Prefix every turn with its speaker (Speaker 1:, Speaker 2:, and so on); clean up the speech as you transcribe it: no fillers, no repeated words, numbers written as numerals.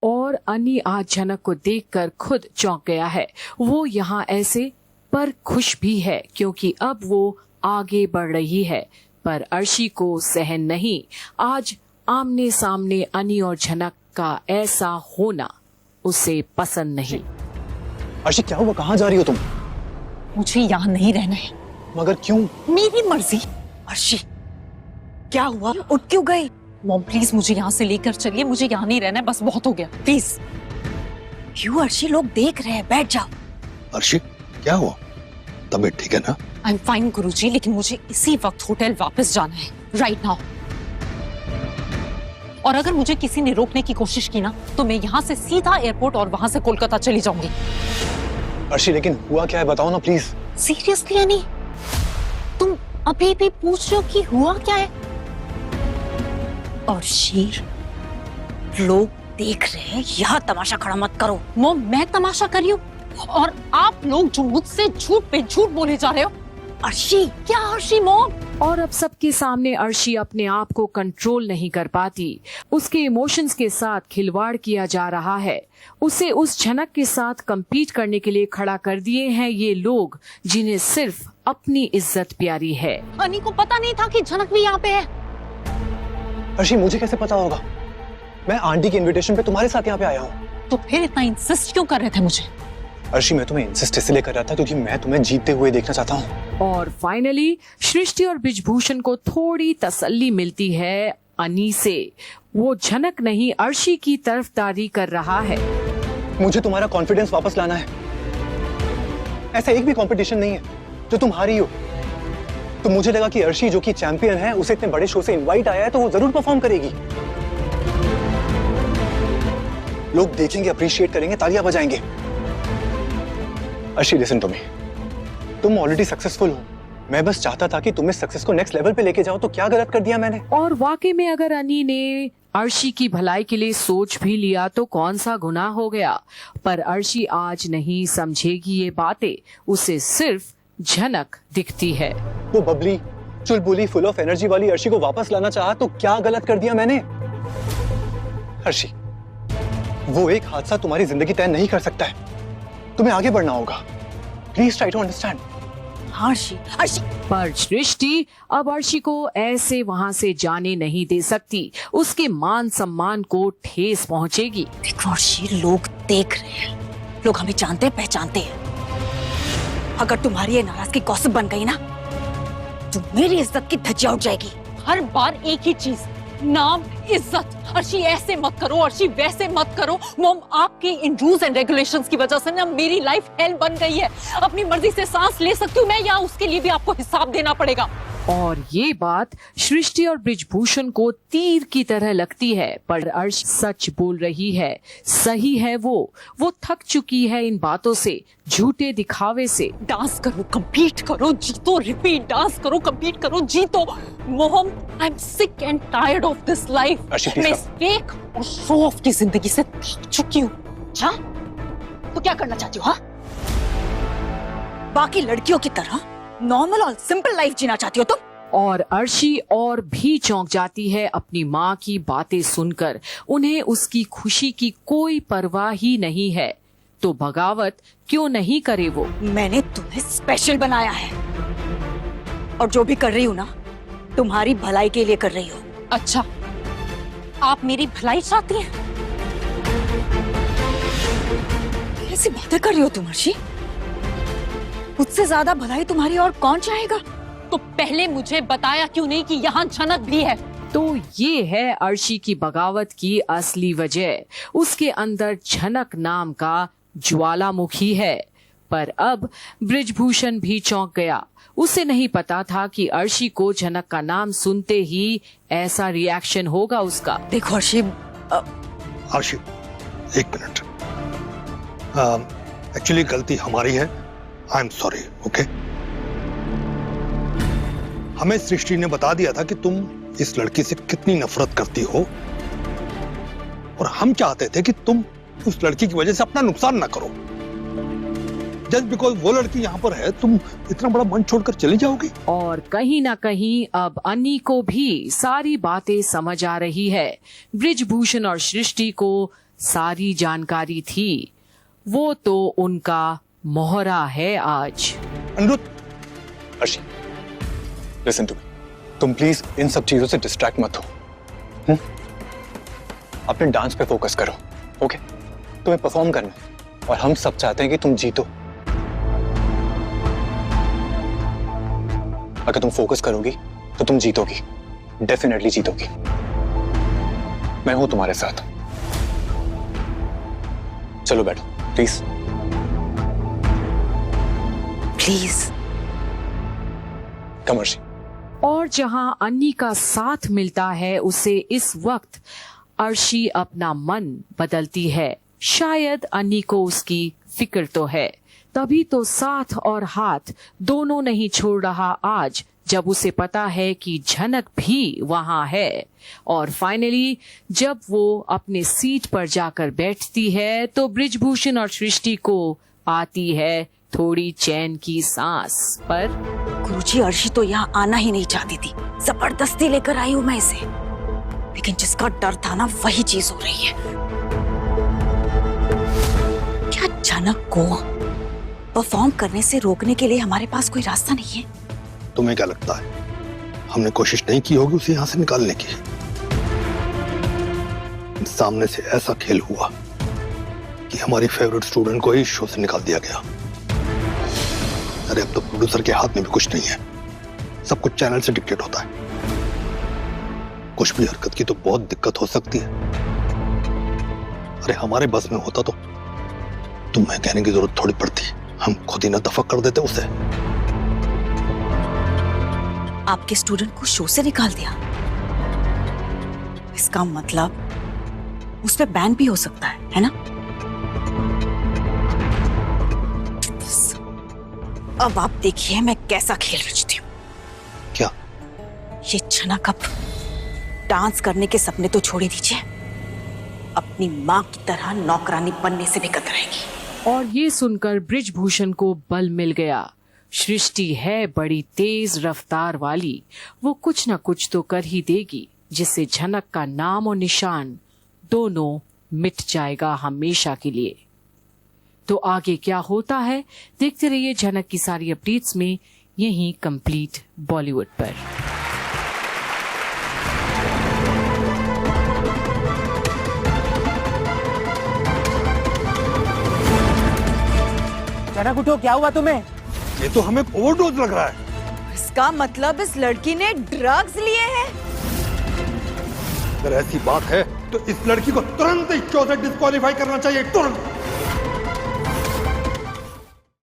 Speaker 1: और अन्नी आज झनक को देखकर खुद चौंक गया है। वो यहाँ ऐसे पर खुश भी है क्योंकि अब वो आगे बढ़ रही है। पर अर्शी को सहन नहीं आज आमने सामने अन्नी और झनक का ऐसा होना उसे पसंद नहीं।
Speaker 2: अर्शी क्या हुआ, कहाँ जा रही हो तुम?
Speaker 3: मुझे यहाँ नहीं रहना है।
Speaker 2: मगर क्यों?
Speaker 3: मेरी मर्जी। अर्शी क्या हुआ, उठ क्यों गई? मॉम प्लीज मुझे यहाँ से लेकर चलिए, मुझे यहाँ नहीं रहना है, बस बहुत हो गया प्लीज।
Speaker 4: क्यों अर्शी, लोग देख रहे हैं, बैठ जाओ।
Speaker 2: अर्शी क्या हुआ, तबीयत ठीक है ना?
Speaker 3: आई एम फाइन गुरुजी, लेकिन मुझे इसी वक्त होटल वापस जाना है, राइट नाउ। और अगर मुझे किसी ने रोकने की कोशिश की ना तो मैं यहाँ से सीधा एयरपोर्ट और वहां से कोलकाता चली जाऊंगी।
Speaker 2: अर्शी लेकिन हुआ क्या है, बताओ ना प्लीज।
Speaker 3: सीरियसली यानी तुम अभी भी पूछ रहे हो कि हुआ क्या है?
Speaker 4: और शीर, लोग देख रहे हैं, यहाँ तमाशा खड़ा मत करो।
Speaker 3: मॉम मैं तमाशा कर रही हूँ और आप लोग जो मुझसे झूठ पे झूठ बोले जा रहे हो।
Speaker 4: अर्शी
Speaker 3: क्या अर्शी मॉम?
Speaker 1: और अब सबके सामने अर्शी अपने आप को कंट्रोल नहीं कर पाती। उसके इमोशंस के साथ खिलवाड़ किया जा रहा है। उसे उस झनक के साथ compete करने के लिए खड़ा कर दिए हैं ये लोग जिन्हें सिर्फ अपनी इज्जत प्यारी है।
Speaker 3: अन्नी को पता नहीं था कि झनक भी यहाँ पे है।
Speaker 2: अर्शी मुझे कैसे पता होगा? मैं आंटी के इनविटेशन पे तुम्हारे साथ यहाँ पे आया हूँ।
Speaker 3: तो फिर इतना इंसिस्ट क्यों कर रहे थे मुझे?
Speaker 2: अर्शी मैं तुम्हें इंसिस्ट इसलिए कर रहा था क्योंकि मैं तुम्हें जीतते हुए देखना चाहता हूँ।
Speaker 1: और फाइनली सृष्टि और ब्रिजभूषण को थोड़ी तसल्ली मिलती है अन्नी से। वो झनक नहीं अर्शी की तरफदारी कर रहा है।
Speaker 2: मुझे तुम्हारा कॉन्फिडेंस वापस लाना है। ऐसा एक भी कंपटीशन नहीं है जो तुम हारी हो। तो मुझे लगा कि अर्शी जो कि चैंपियन है, उसे इतने बड़े शो से इनवाइट आया है तो वो जरूर परफॉर्म करेगी। लोग देखेंगे, अप्रिशिएट करेंगे, तालियां बजाएंगे। अर्शी लिसन टू मी, तुम ऑलरेडी सक्सेसफुल हो। मैं बस चाहता था कि तुम इस सक्सेस को नेक्स्ट लेवल पे लेके जाओ। तो क्या गलत कर दिया मैंने?
Speaker 1: और वाकई में अगर अन्नी ने अर्शी की भलाई के लिए सोच भी लिया तो कौन सा गुनाह हो गया। पर अर्शी आज नहीं समझेगी ये बातें, उसे सिर्फ झनक दिखती है।
Speaker 2: वो बबली, चुलबुली, फुल ऑफ एनर्जी वाली अर्शी को वापस लाना चाहा तो क्या गलत कर दिया मैंने? अर्शी, वो एक हादसा तुम्हारी जिंदगी तय नहीं कर सकता है। तुम्हें आगे बढ़ना होगा। Please try to understand.
Speaker 4: Arshi, Arshi.
Speaker 1: पर सृष्टि अब अर्शी को ऐसे वहां से जाने नहीं दे सकती। उसके मान सम्मान को ठेस पहुंचेगी।
Speaker 4: देखो अर्शी, लोग देख रहे हैं, लोग हमें जानते हैं, पहचानते हैं। अगर तुम्हारी ये नाराजगी गॉसिप बन गई ना तो मेरी इज्जत की धज्जियां उड़ जाएगी।
Speaker 3: हर बार एक ही चीज, नाम, इज्जत। अर्शी ऐसे मत करो, अर्शी वैसे मत करो। मॉम आपके इन रूल्स एंड रेगुलेशंस की वजह से ना मेरी लाइफ हेल बन गई है। अपनी मर्जी से सांस ले सकती हूँ मैं, या उसके लिए भी आपको हिसाब देना पड़ेगा।
Speaker 1: और ये बात सृष्टि और ब्रिजभूषण को तीर की तरह लगती है। पर अर्श सच बोल रही है, सही है। वो थक चुकी है इन बातों से, झूठे दिखावे से।
Speaker 3: डांस करो, compete करो, जीतो, रिपीट, डांस करो, compete करो, जीतो। मोहम, I am sick and tired of this life. मैं इस फेक और शो ऑफ की जिंदगी से थक चुकी हूँ।
Speaker 4: अच्छा, तो क्या करना चाहती हो? हाँ, बाकी लड़कियों की तरह नॉर्मल और सिंपल लाइफ जीना चाहती हो तुम?
Speaker 1: और अर्शी और भी चौंक जाती है अपनी माँ की बातें सुनकर। उन्हें उसकी खुशी की कोई परवाह ही नहीं है। तो बगावत क्यों नहीं करे वो?
Speaker 4: मैंने तुम्हें स्पेशल बनाया है और जो भी कर रही हूँ ना, तुम्हारी भलाई के लिए कर रही हूँ।
Speaker 3: अच्छा, आप मेरी भलाई चाहती हैं?
Speaker 4: कैसी बातें कर रही हो तुम अर्शी? मुझसे ज्यादा भलाई तुम्हारी और कौन चाहेगा?
Speaker 3: तो पहले मुझे बताया क्यों नहीं कि यहाँ झनक भी है?
Speaker 1: तो ये है अर्शी की बगावत की असली वजह। उसके अंदर झनक नाम का ज्वालामुखी है। पर अब ब्रिजभूषण भी चौंक गया। उसे नहीं पता था कि अर्शी को झनक का नाम सुनते ही ऐसा रिएक्शन होगा उसका।
Speaker 4: देखो अर्शी,
Speaker 5: अर्शी एक मिनट, एक्चुअली गलती हमारी है। I am sorry, okay. हमें सृष्टि ने बता दिया था कि तुम इस लड़की से कितनी नफरत करती हो और हम चाहते थे कि तुम उस लड़की की वजह से अपना नुकसान ना करो। जस्ट बिकॉज वो लड़की यहाँ पर है, तुम इतना बड़ा मन छोड़कर चली जाओगी।
Speaker 1: और कहीं ना कहीं अब अन्नी को भी सारी बातें समझ आ रही है। ब्रिजभूषण और सृष्टि को सारी जानकारी थी, वो तो उनका मोहरा है आज।
Speaker 5: Aniruddh,
Speaker 2: Arshi, listen to me. तुम प्लीज इन सब चीजों से डिस्ट्रैक्ट मत हो। अपने डांस पे फोकस करो, ओके? तुम्हें परफॉर्म करना है और हम सब चाहते हैं कि तुम जीतो। अगर तुम फोकस करोगी तो तुम जीतोगी, डेफिनेटली जीतोगी। मैं हूं तुम्हारे साथ। चलो बैठो प्लीज।
Speaker 4: प्लीज।
Speaker 2: कम अर्शी।
Speaker 1: और जहां अन्नी का साथ मिलता है, उसे इस वक्त अर्शी अपना मन बदलती है। शायद अन्नी को उसकी फिक्र तो है, तभी तो साथ और हाथ दोनों नहीं छोड़ रहा आज, जब उसे पता है कि झनक भी वहां है। और फाइनली जब वो अपने सीट पर जाकर बैठती है तो बृजभूषण और सृष्टि को आती है थोड़ी चैन की सांस। पर
Speaker 4: गुरुजी, अर्शी तो यहाँ आना ही नहीं चाहती थी, जबरदस्ती लेकर आई हूं मैं इसे। लेकिन जिसका डर था ना, वही चीज हो रही है। क्या झनक को परफॉर्म करने से रोकने के लिए हमारे पास कोई रास्ता नहीं है?
Speaker 5: तुम्हें क्या लगता है हमने कोशिश नहीं की होगी उसे यहां से निकालने की? सामने से ऐसा खेल हुआ कि हमारी फेवरेट स्टूडेंट को ही शो से निकाल दिया गया। अरे अब तो प्रोड्यूसर के हाथ में भी कुछ नहीं है, सब कुछ चैनल से डिक्टेट होता है। कुछ भी हरकत की तो बहुत दिक्कत हो सकती है। अरे हमारे बस में होता तो तुम्हें कहने की जरूरत थोड़ी पड़ती, हम खुद ही ना दफा कर देते उसे।
Speaker 4: आपके स्टूडेंट को शो से निकाल दिया? इसका मतलब उस पे बैन भी हो सकता है ना? अब आप देखिए मैं कैसा खेल रचती हूँ।
Speaker 5: क्या?
Speaker 4: ये झनक अब डांस करने के सपने तो छोड़ ही दीजिए, अपनी माँ की तरह नौकरानी बनने से भी कतराएगी।
Speaker 1: और ये सुनकर बृजभूषण को बल मिल गया। सृष्टि है बड़ी तेज रफ्तार वाली, वो कुछ न कुछ तो कर ही देगी, जिससे झनक का नाम और निशान दोनों मिट जाएगा हमेशा के लिए। तो आगे क्या होता है देखते रहिए झनक की सारी अपडेट्स में, यहीं कंप्लीट बॉलीवुड पर।
Speaker 6: झनक उठो, क्या हुआ तुम्हें?
Speaker 5: ये तो हमें ओवरडोज लग रहा है।
Speaker 4: इसका मतलब इस लड़की ने ड्रग्स लिए हैं।
Speaker 5: अगर ऐसी बात है तो इस लड़की को तुरंत इस शो से डिस्क्वालीफाई करना चाहिए, तुरंत।